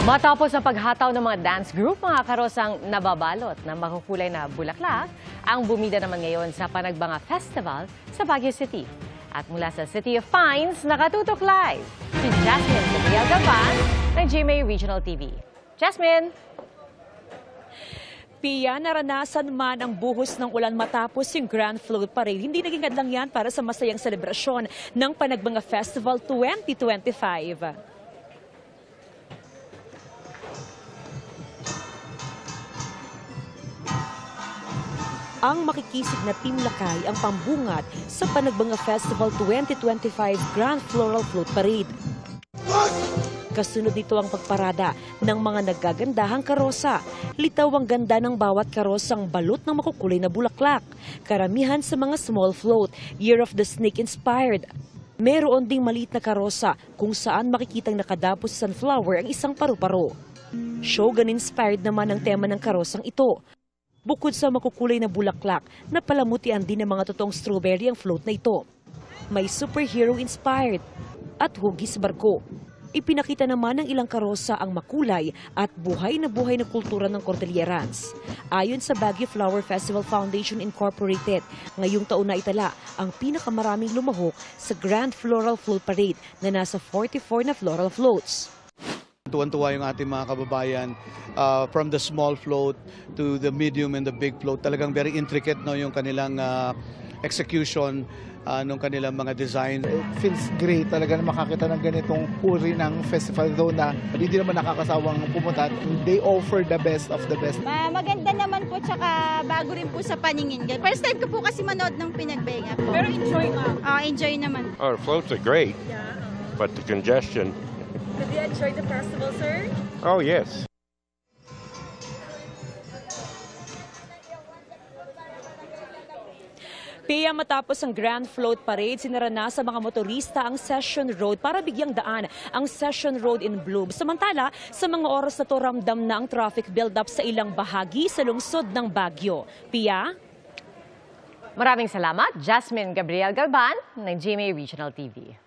Matapos ang paghataw ng mga dance group, mga karosang nababalot ng makukulay na bulaklak, ang bumida naman ngayon sa Panagbanga Festival sa Baguio City. At mula sa City of Pines, nakatutok live si Jasmine Gabriel Galvan ng GMA Regional TV. Jasmine! Pia, naranasan man ang buhos ng ulan matapos yung Grand Float Parade. Hindi naging hadlang yan para sa masayang selebrasyon ng Panagbanga Festival 2025. Ang makikisig na Team Lakay ang pambungat sa Panagbanga Festival 2025 Grand Floral Float Parade. Kasunod nito ang pagparada ng mga naggagandahang karosa. Litaw ang ganda ng bawat karosang balot ng makukulay na bulaklak. Karamihan sa mga small float, Year of the Snake inspired. Meron ding maliit na karosa kung saan makikitang nakadapos sa sunflower ang isang paru-paro. Shogun inspired naman ang tema ng karosang ito. Bukod sa makukulay na bulaklak, napalamutian din ng mga totoong strawberry ang float na ito. May superhero-inspired at hugis barko. Ipinakita naman ng ilang karosa ang makulay at buhay na kultura ng Cordillerans. Ayon sa Baguio Flower Festival Foundation Incorporated, ngayong taon na itala ang pinakamaraming lumahok sa Grand Floral Float Parade na nasa 44 na floral floats. Tuwan-tuwa yung ating mga kababayan from the small float to the medium and the big float. Talagang very intricate no, yung kanilang execution ng kanilang mga design. It feels great talaga na makakita ng ganitong uri ng festival though na hindi naman nakakasawang pumunta. They offer the best of the best. Maganda naman po tsaka bago rin po sa paningin. First time ko po kasi manood ng Pinagbenga po. Pero enjoy nga. Enjoy naman. Our floats are great, but the congestion. Did you enjoy the festival, sir? Oh, yes. Pia, matapos ang Grand Float Parade, sinarana sa mga motorista ang Session Road para bigyang daan ang Session Road in Bloom. Samantala, sa mga oras na to ramdam na ang traffic build-up sa ilang bahagi sa lungsod ng Baguio. Pia? Maraming salamat, Jasmine Gabriel Galvan ng GMA Regional TV.